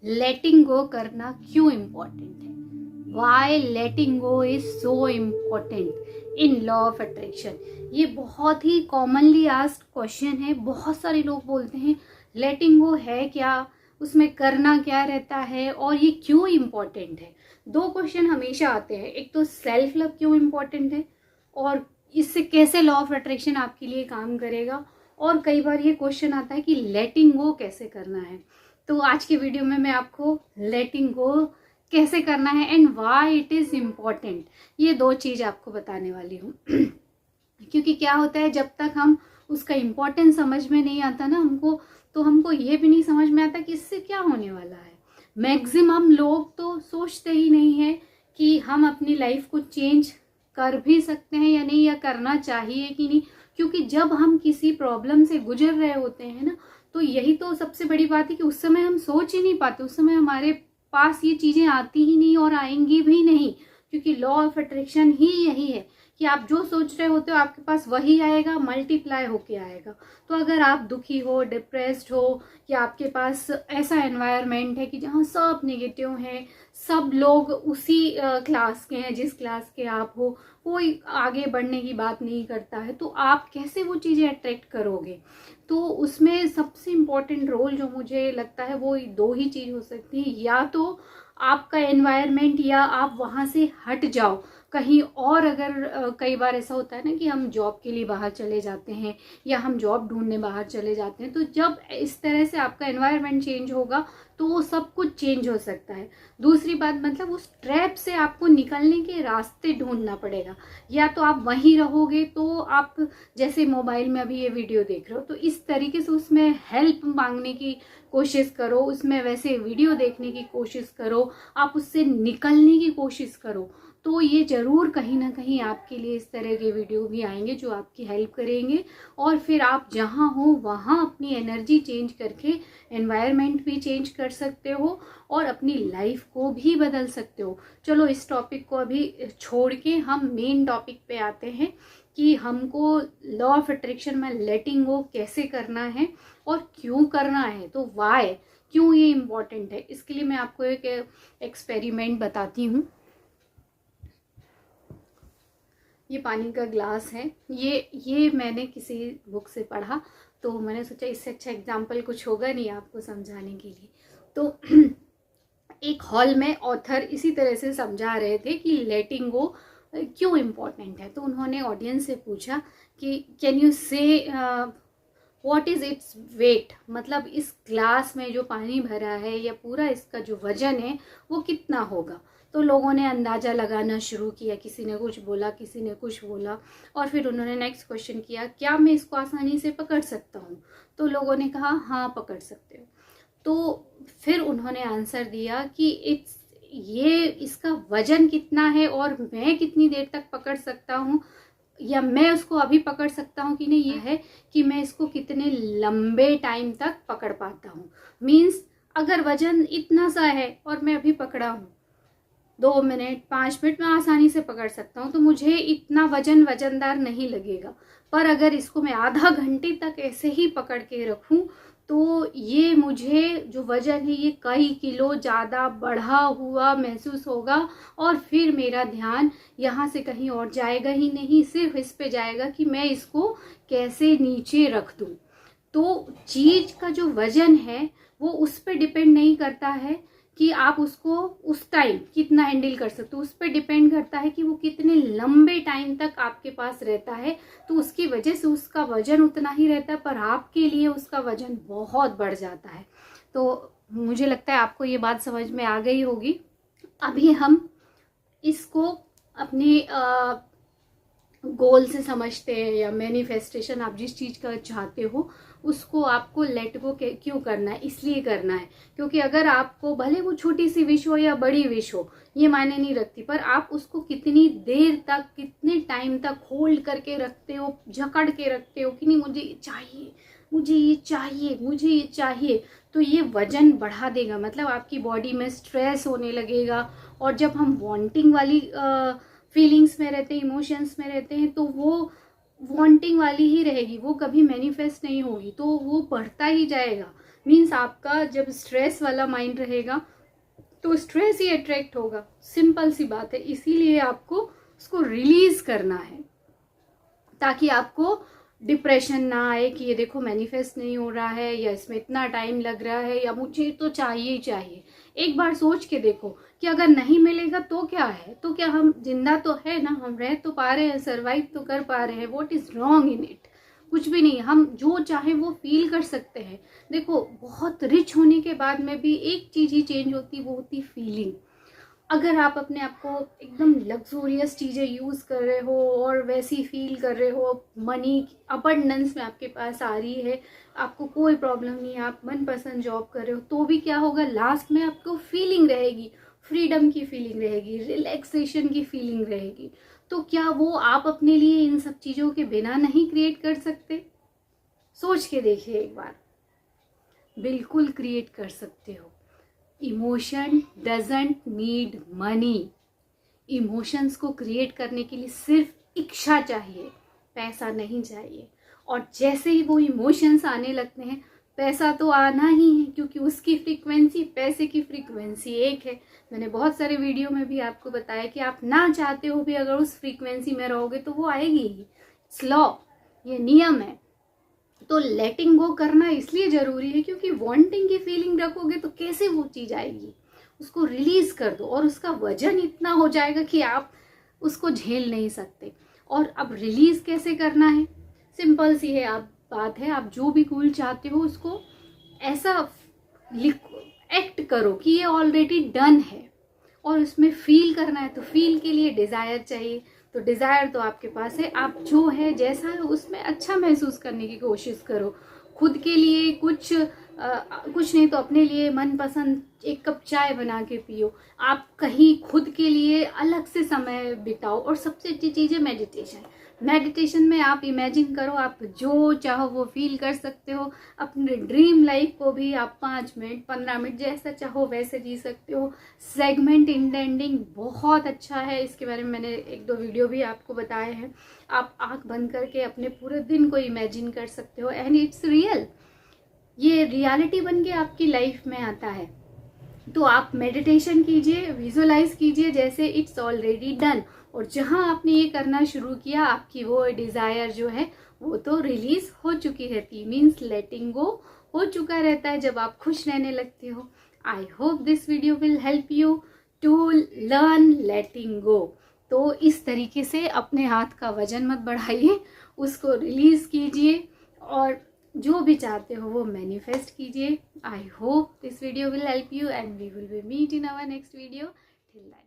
लेटिंग गो करना क्यों इम्पोर्टेंट है, why letting go is so important in law of attraction. ये बहुत ही कॉमनली आस्क्ड क्वेश्चन है। बहुत सारे लोग बोलते हैं लेटिंग गो है क्या, उसमें करना क्या रहता है और ये क्यों इम्पोर्टेंट है। दो क्वेश्चन हमेशा आते हैं, एक तो सेल्फ लव क्यों इम्पोर्टेंट है और इससे कैसे लॉ ऑफ अट्रैक्शन आपके लिए काम करेगा, और कई बार ये क्वेश्चन आता है कि लेटिंग गो कैसे करना है। तो आज की वीडियो में मैं आपको लेटिंग गो कैसे करना है and why it is important, ये दो चीज़ आपको बताने वाली हूँ। क्योंकि क्या होता है, जब तक हम उसका इम्पोर्टेंस समझ में नहीं आता ना हमको, तो हमको ये भी नहीं समझ में आता कि इससे क्या होने वाला है। मैक्सिमम लोग तो सोचते ही नहीं है कि हम अपनी लाइफ को चेंज कर भी सकते हैं या नहीं, या करना चाहिए कि नहीं। क्योंकि जब हम किसी प्रॉब्लम से गुजर रहे होते हैं ना, तो यही तो सबसे बड़ी बात है कि उस समय हम सोच ही नहीं पाते, उस समय हमारे पास ये चीज़ें आती ही नहीं और आएंगी भी नहीं। क्योंकि लॉ ऑफ अट्रैक्शन ही यही है कि आप जो सोच रहे होते हो आपके पास वही आएगा, मल्टीप्लाई होके आएगा। तो अगर आप दुखी हो, डिप्रेस्ड हो, या आपके पास ऐसा एनवायरनमेंट है कि जहाँ सब नेगेटिव है, सब लोग उसी क्लास के हैं जिस क्लास के आप हो, कोई आगे बढ़ने की बात नहीं करता है, तो आप कैसे वो चीज़ें अट्रैक्ट करोगे। तो उसमें सबसे इम्पोर्टेंट रोल जो मुझे लगता है वो दो ही चीज़ हो सकती है, या तो आपका एनवायरनमेंट या आप वहाँ से हट जाओ कहीं और। अगर कई बार ऐसा होता है ना कि हम जॉब के लिए बाहर चले जाते हैं या हम जॉब ढूंढने बाहर चले जाते हैं, तो जब इस तरह से आपका एनवायरनमेंट चेंज होगा तो वो सब कुछ चेंज हो सकता है। दूसरी बात, मतलब उस ट्रैप से आपको निकलने के रास्ते ढूंढना पड़ेगा। या तो आप वहीं रहोगे, तो आप जैसे मोबाइल में अभी ये वीडियो देख रहे हो, तो इस तरीके से उसमें हेल्प मांगने की कोशिश करो, उसमें वैसे वीडियो देखने की कोशिश करो, आप उससे निकलने की कोशिश करो। तो ये ज़रूर कहीं ना कहीं आपके लिए इस तरह के वीडियो भी आएंगे जो आपकी हेल्प करेंगे, और फिर आप जहाँ हो वहाँ अपनी एनर्जी चेंज करके एनवायरनमेंट भी चेंज कर सकते हो और अपनी लाइफ को भी बदल सकते हो। चलो इस टॉपिक को अभी छोड़ के हम मेन टॉपिक पे आते हैं कि हमको लॉ ऑफ अट्रैक्शन में लेटिंग गो कैसे करना है और क्यों करना है। तो वाई, क्यों ये इम्पोर्टेंट है, इसके लिए मैं आपको एक एक्सपेरिमेंट बताती हूँ। ये पानी का ग्लास है, ये मैंने किसी बुक से पढ़ा, तो मैंने सोचा इससे अच्छा एग्जाम्पल कुछ होगा नहीं आपको समझाने के लिए। तो एक हॉल में ऑथर इसी तरह से समझा रहे थे कि लेटिंग गो क्यों इम्पोर्टेंट है। तो उन्होंने ऑडियंस से पूछा कि कैन यू से व्हाट इज़ इट्स वेट, मतलब इस ग्लास में जो पानी भरा है या पूरा इसका जो वजन है वो कितना होगा। तो लोगों ने अंदाज़ा लगाना शुरू किया, किसी ने कुछ बोला, किसी ने कुछ बोला, और फिर उन्होंने नेक्स्ट क्वेश्चन किया, क्या मैं इसको आसानी से पकड़ सकता हूँ। तो लोगों ने कहा हाँ पकड़ सकते हो। तो फिर उन्होंने आंसर दिया कि इसका वजन कितना है और मैं कितनी देर तक पकड़ सकता हूँ, या मैं उसको अभी पकड़ सकता हूँ कि नहीं, ये है कि मैं इसको कितने लंबे टाइम तक पकड़ पाता हूँ। मीन्स अगर वजन इतना सा है और मैं अभी पकड़ा हूँ 2 मिनट 5 मिनट में आसानी से पकड़ सकता हूँ, तो मुझे इतना वजनदार नहीं लगेगा। पर अगर इसको मैं आधा घंटे तक ऐसे ही पकड़ के रखूँ तो ये मुझे जो वजन है ये कई किलो ज़्यादा बढ़ा हुआ महसूस होगा, और फिर मेरा ध्यान यहाँ से कहीं और जाएगा ही नहीं, सिर्फ इस पे जाएगा कि मैं इसको कैसे नीचे रख दूँ। तो चीज़ का जो वजन है वो उस पर डिपेंड नहीं करता है कि आप उसको उस टाइम कितना हैंडल कर सकते हो, उस पर डिपेंड करता है कि वो कितने लंबे टाइम तक आपके पास रहता है। तो उसकी वजह से उसका वजन उतना ही रहता है, पर आपके लिए उसका वजन बहुत बढ़ जाता है। तो मुझे लगता है आपको ये बात समझ में आ गई होगी। अभी हम इसको अपने गोल से समझते हैं, या मैनिफेस्टेशन, आप जिस चीज़ का चाहते हो उसको आपको लेट गो क्यों करना है, इसलिए करना है क्योंकि अगर आपको भले वो छोटी सी विश हो या बड़ी विश हो ये मायने नहीं रखती, पर आप उसको कितनी देर तक, कितने टाइम तक होल्ड करके रखते हो, जकड़ के रखते हो कि नहीं मुझे ये चाहिए, मुझे ये चाहिए, मुझे ये चाहिए, तो ये वजन बढ़ा देगा। मतलब आपकी बॉडी में स्ट्रेस होने लगेगा, और जब हम वांटिंग वाली फीलिंग्स में रहते हैं, इमोशंस में रहते हैं, तो वो वांटिंग वाली ही रहेगी, वो कभी मैनिफेस्ट नहीं होगी, तो वो बढ़ता ही जाएगा। मीन्स आपका जब स्ट्रेस वाला माइंड रहेगा तो स्ट्रेस ही अट्रैक्ट होगा, सिंपल सी बात है। इसीलिए आपको उसको रिलीज करना है ताकि आपको डिप्रेशन ना आए कि ये देखो मैनिफेस्ट नहीं हो रहा है, या इसमें इतना टाइम लग रहा है, या मुझे तो चाहिए ही चाहिए। एक बार सोच के देखो कि अगर नहीं मिलेगा तो क्या है, तो क्या हम जिंदा तो है ना, हम रह तो पा रहे हैं, सरवाइव तो कर पा रहे हैं। What is wrong in it? कुछ भी नहीं। हम जो चाहे वो फील कर सकते हैं। देखो बहुत रिच होने के बाद में भी एक चीज ही चेंज होती, वो होती फीलिंग। अगर आप अपने आप को एकदम लग्जूरियस चीज़ें यूज़ कर रहे हो और वैसी फील कर रहे हो, मनी अबंडेंस में आपके पास आ रही है, आपको कोई प्रॉब्लम नहीं है, आप मनपसंद जॉब कर रहे हो, तो भी क्या होगा, लास्ट में आपको फीलिंग रहेगी, फ्रीडम की फीलिंग रहेगी, रिलैक्सेशन की फीलिंग रहेगी। तो क्या वो आप अपने लिए इन सब चीज़ों के बिना नहीं क्रिएट कर सकते? सोच के देखिए एक बार। बिल्कुल क्रिएट कर सकते हो। Emotion doesn't need money. Emotions को क्रिएट करने के लिए सिर्फ इच्छा चाहिए, पैसा नहीं चाहिए। और जैसे ही वो इमोशंस आने लगते हैं, पैसा तो आना ही है, क्योंकि उसकी फ्रीक्वेंसी पैसे की फ्रीक्वेंसी एक है। मैंने बहुत सारे वीडियो में भी आपको बताया कि आप ना चाहते हो भी अगर उस फ्रीक्वेंसी में रहोगे तो वो आएगी ही। इट्स लॉ, ये नियम है। तो लेटिंग गो करना इसलिए जरूरी है क्योंकि वांटिंग की फीलिंग रखोगे तो कैसे वो चीज आएगी। उसको रिलीज कर दो और उसका वजन इतना हो जाएगा कि आप उसको झेल नहीं सकते। और अब रिलीज कैसे करना है? सिंपल सी है आप बात है, आप जो भी गोल चाहते हो उसको ऐसा लिखो, एक्ट करो कि ये ऑलरेडी डन है। और उसमें फील करना है तो फील के लिए डिजायर चाहिए। तो डिजायर तो आपके पास है, आप जो है जैसा है उसमें अच्छा महसूस करने की कोशिश करो। खुद के लिए कुछ नहीं तो अपने लिए मनपसंद एक कप चाय बना के पियो। आप कहीं खुद के लिए अलग से समय बिताओ। और सबसे अच्छी चीज है मेडिटेशन। मेडिटेशन में आप इमेजिन करो, आप जो चाहो वो फील कर सकते हो। अपने ड्रीम लाइफ को भी आप 5 मिनट 15 मिनट जैसा चाहो वैसे जी सकते हो। सेगमेंट इंटेंडिंग बहुत अच्छा है, इसके बारे में मैंने 1-2 वीडियो भी आपको बताए हैं। आप आंख बंद करके अपने पूरे दिन को इमेजिन कर सकते हो एंड इट्स रियल। ये रियलिटी बन के आपकी लाइफ में आता है। तो आप मेडिटेशन कीजिए, विजुअलाइज कीजिए जैसे इट्स ऑलरेडी डन। और जहां आपने ये करना शुरू किया, आपकी वो डिजायर जो है वो तो रिलीज हो चुकी रहती है। मीन्स लेटिंग गो हो चुका रहता है जब आप खुश रहने लगते हो। I hope this video will help you to learn letting go. तो इस तरीके से अपने हाथ का वजन मत बढ़ाइए, उसको रिलीज कीजिए और जो भी चाहते हो वो मैनिफेस्ट कीजिए। I hope this video will help you and we will be meet in our next video. Till then.